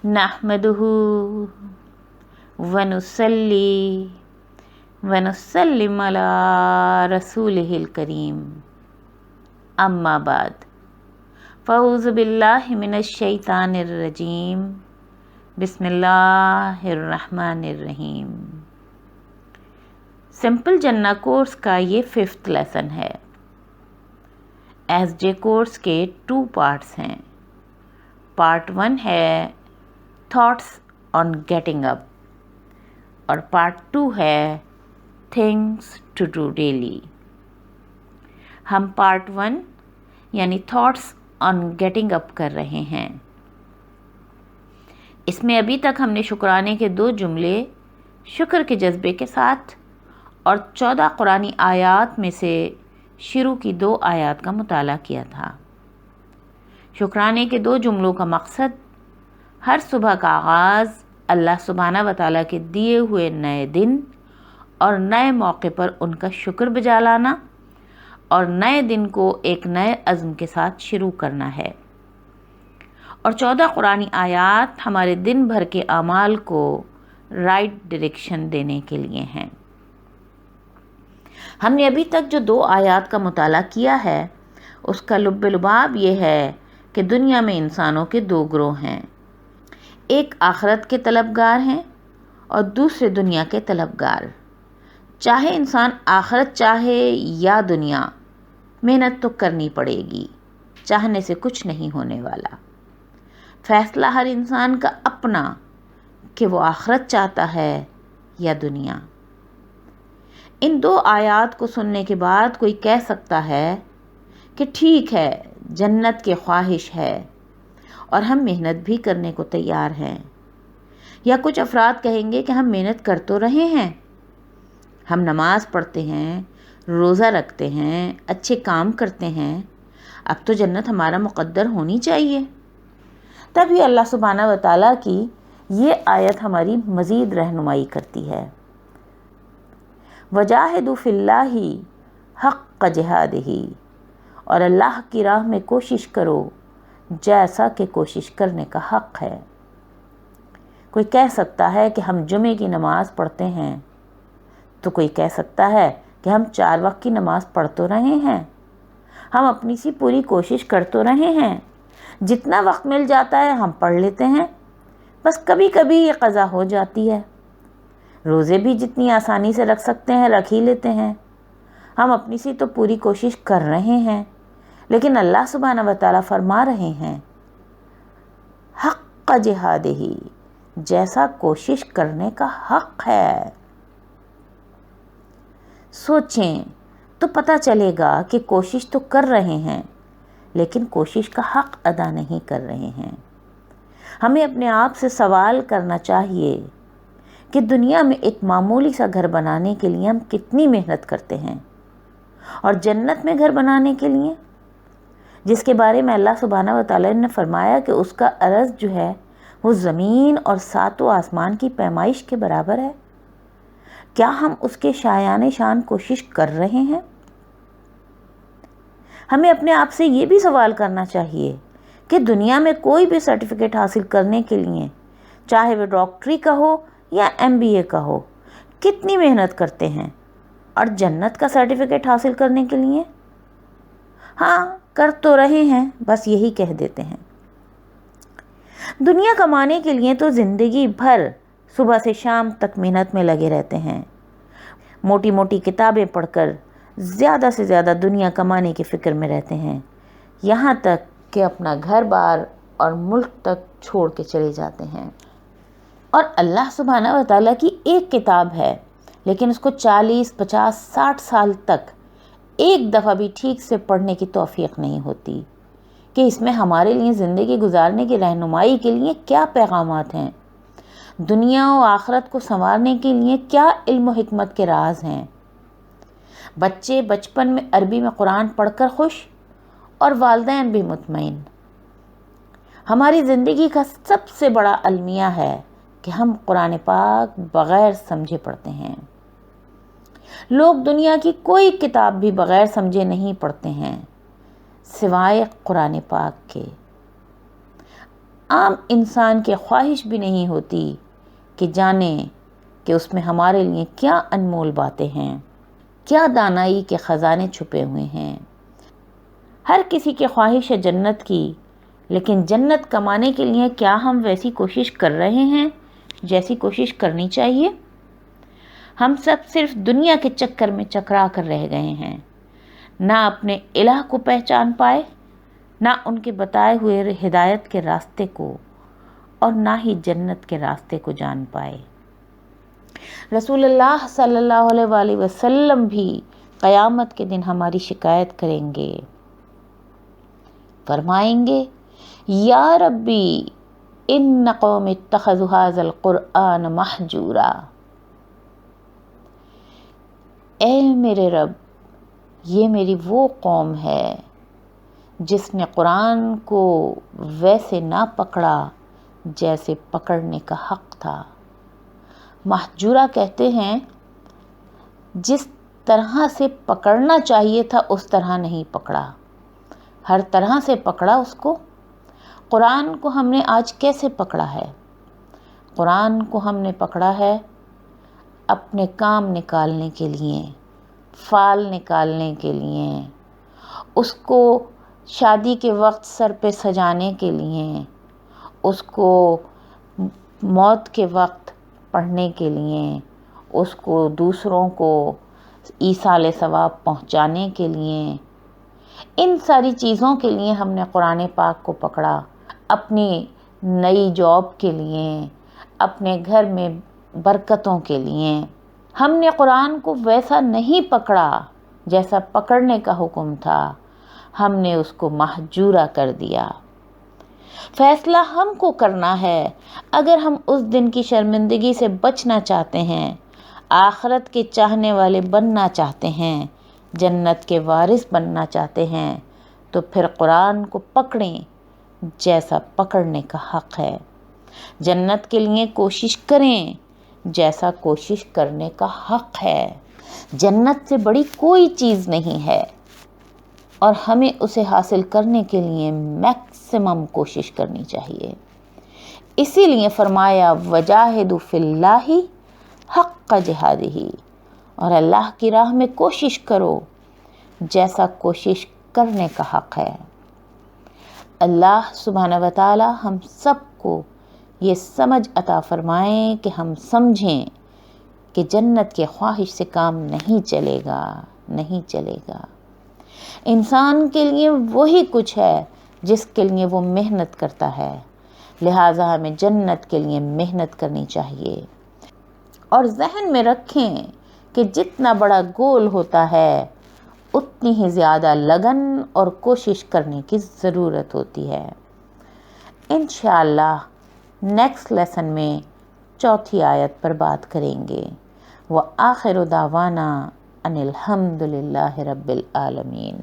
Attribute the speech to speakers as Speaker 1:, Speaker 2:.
Speaker 1: नहमदुहु वनुसल्ली वनुसल्लिम अला रसूलिहिल करीम, अम्मा बाद, फ़ऊज़ु बिल्लाहि मिनश शैतानिर रजीम, बिस्मिल्लाहिर रहमानिर रहीम। सिंपल जन्ना कोर्स का ये 5th लेसन है। एसजे कोर्स के 2 पार्ट्स हैं। पार्ट 1 है थॉट्स ऑन गेटिंग अप और पार्ट 2 है थिंग्स टू डू डेली। हम पार्ट 1 यानी थॉट्स ऑन गेटिंग अप कर रहे हैं। इसमें अभी तक हमने शुक्राने के 2 जुमले शुक्र के जज्बे के साथ और 14 कुरानी आयात में से शुरू की 2 आयात का मुताला किया था। शुक्राने के 2 जुमलों का मकसद हर सुबह का आगाज़ अल्लाह सुब्हाना व तआला के दिए हुए नए दिन और नए मौके पर उनका शुक्र बजा लाना और नए दिन को एक नए अज़्म के साथ शुरू करना है। और 14 कुरानी आयात हमारे दिन भर के अमाल को राइट डायरेक्शन देने के लिए हैं। हमने अभी तक जो 2 आयात का मुताला किया है उसका लुब्ब-ए-लुबाब ये है कि दुनिया में इंसानों के 2 ग्रोह हैं। एक आखिरत के तलबगार हैं और दूसरे दुनिया के तलबगार। चाहे इंसान आखिरत चाहे या दुनिया, मेहनत तो करनी पड़ेगी, चाहने से कुछ नहीं होने वाला। फैसला हर इंसान का अपना कि वो आखिरत चाहता है या दुनिया। इन 2 आयात को सुनने के बाद कोई कह सकता है कि ठीक है, जन्नत की ख्वाहिश है और हम मेहनत भी करने को तैयार हैं। या कुछ अफराद कहेंगे कि हम मेहनत कर तो रहे हैं, हम नमाज पढ़ते हैं, रोज़ा रखते हैं, अच्छे काम करते हैं, अब तो जन्नत हमारा मुक़द्दर होनी चाहिए। तभी अल्लाह सुब्हाना व तआला की ये आयत हमारी मज़ीद रहनुमाई करती है। वजाहिदु फिल्लाहि हक़्क़ जिहादिही, और अल्लाह की राह में कोशिश करो जैसा कि कोशिश करने का हक़ है। कोई कह सकता है कि हम जुमे की नमाज़ पढ़ते हैं, तो कोई कह सकता है कि हम 4 वक्त की नमाज़ पढ़ तो रहे हैं, हम अपनी सी पूरी कोशिश कर तो रहे हैं, जितना वक्त मिल जाता है हम पढ़ लेते हैं, बस कभी कभी ये क़ज़ा हो जाती है। रोज़े भी जितनी आसानी से रख सकते हैं रख ही लेते हैं, हम अपनी सी तो पूरी कोशिश कर रहे हैं। लेकिन अल्लाह सुब्हाना व तआला फरमा रहे हैं हक़्क़ जिहादिही, जैसा कोशिश करने का हक़ है। सोचें तो पता चलेगा कि कोशिश तो कर रहे हैं लेकिन कोशिश का हक़ अदा नहीं कर रहे हैं। हमें अपने आप से सवाल करना चाहिए कि दुनिया में एक मामूली सा घर बनाने के लिए हम कितनी मेहनत करते हैं, और जन्नत में घर बनाने के लिए जिसके बारे में अल्लाह सुब्हाना व तआला ने फरमाया कि उसका अर्ज़ जो है वो ज़मीन और 7 आसमान की पैमाइश के बराबर है, क्या हम उसके शायाने शान कोशिश कर रहे हैं? हमें अपने आप से ये भी सवाल करना चाहिए कि दुनिया में कोई भी सर्टिफिकेट हासिल करने के लिए, चाहे वह डॉक्टरी का हो या MBA का हो, कितनी मेहनत करते हैं, और जन्नत का सर्टिफिकेट हासिल करने के लिए हाँ कर तो रहे हैं, बस यही कह देते हैं। दुनिया कमाने के लिए तो ज़िंदगी भर सुबह से शाम तक मेहनत में लगे रहते हैं, मोटी मोटी किताबें पढ़कर ज़्यादा से ज़्यादा दुनिया कमाने की फ़िक्र में रहते हैं, यहाँ तक कि अपना घर बार और मुल्क तक छोड़ के चले जाते हैं। और अल्लाह सुब्हाना व तआला की एक किताब है, लेकिन उसको 40, 50, 60 साल तक एक दफ़ा भी ठीक से पढ़ने की तौफीक नहीं होती कि इसमें हमारे लिए ज़िंदगी गुजारने की रहनुमाई के लिए क्या पैगामात हैं, दुनिया और आखिरत को संवारने के लिए क्या इल्म व हिकमत के राज हैं। बच्चे बचपन में अरबी में कुरान पढ़कर खुश और वालिदैन भी मुतमईन। हमारी ज़िंदगी का सबसे बड़ा अलमिया है कि हम कुरान पाक बग़ैर समझे पढ़ते हैं। लोग दुनिया की कोई किताब भी बग़ैर समझे नहीं पढ़ते हैं सिवाय कुरान पाक के। عام انسان کی خواہش بھی نہیں ہوتی کہ جانے کہ اس میں ہمارے لیے کیا انمول باتیں ہیں، کیا دانائی کے خزانے چھپے ہوئے ہیں۔ ہر کسی کی خواہش ہے جنت کی، لیکن جنت کمانے کے لیے کیا ہم ویسی کوشش کر رہے ہیں جیسی کوشش کرنی چاہیے؟ ہم سب صرف دنیا کے چکر میں چکرا کر رہ گئے ہیں، نہ اپنے الہ کو پہچان پائے، نہ ان کے بتائے ہوئے ہدایت کے راستے کو، اور نہ ہی جنت کے راستے کو جان پائے۔ رسول اللہ صلی اللہ علیہ وآلہ وسلم بھی قیامت کے دن ہماری شکایت کریں گے، فرمائیں گے یا ربی ان قوم اتخذوا ھذا القرآن مہجورا، اے میرے رب، یہ میری وہ قوم ہے جس نے قرآن کو ویسے نہ پکڑا جیسے پکڑنے کا حق تھا۔ مہجورہ کہتے ہیں جس طرح سے پکڑنا چاہیے تھا اس طرح نہیں پکڑا، ہر طرح سے پکڑا اس کو۔ قرآن کو ہم نے آج کیسے پکڑا ہے؟ قرآن کو ہم نے پکڑا ہے اپنے کام نکالنے کے لیے، فال نکالنے کے لیے، اس کو شادی کے وقت سر پہ سجانے کے لیے، اس کو موت کے وقت پڑھنے کے لیے، اس کو دوسروں کو ایصال ثواب پہنچانے کے لیے، ان ساری چیزوں کے لیے ہم نے قرآن پاک کو پکڑا۔ اپنی نئی جاب کے لیے، اپنے گھر میں برکتوں کے لیے ہم نے قرآن کو ویسا نہیں پکڑا جیسا پکڑنے کا حکم تھا، ہم نے اس کو مہجورہ کر دیا۔ فیصلہ ہم کو کرنا ہے۔ اگر ہم اس دن کی شرمندگی سے بچنا چاہتے ہیں، آخرت کے چاہنے والے بننا چاہتے ہیں، جنت کے وارث بننا چاہتے ہیں، تو پھر قرآن کو پکڑیں جیسا پکڑنے کا حق ہے۔ جنت کے لیے کوشش کریں جیسا کوشش کرنے کا حق ہے۔ جنت سے بڑی کوئی چیز نہیں ہے، اور ہمیں اسے حاصل کرنے کے لیے میکسیمم کوشش کرنی چاہیے۔ اسی لیے فرمایا وجاہدوا فی اللہ حق جہادہ، اور اللہ کی راہ میں کوشش کرو جیسا کوشش کرنے کا حق ہے۔ اللہ سبحانہ و تعالی ہم سب کو یہ سمجھ عطا فرمائیں کہ ہم سمجھیں کہ جنت کے خواہش سے کام نہیں چلے گا، نہیں چلے گا۔ انسان کے لیے وہی کچھ ہے جس کے لیے وہ محنت کرتا ہے، لہٰذا ہمیں جنت کے لیے محنت کرنی چاہیے۔ اور ذہن میں رکھیں کہ جتنا بڑا گول ہوتا ہے اتنی ہی زیادہ لگن اور کوشش کرنے کی ضرورت ہوتی ہے۔ انشاءاللہ نیکسٹ لیسن میں چوتھی آیت پر بات کریں گے۔ وآخر دعوانا ان الحمد للہ رب العالمین۔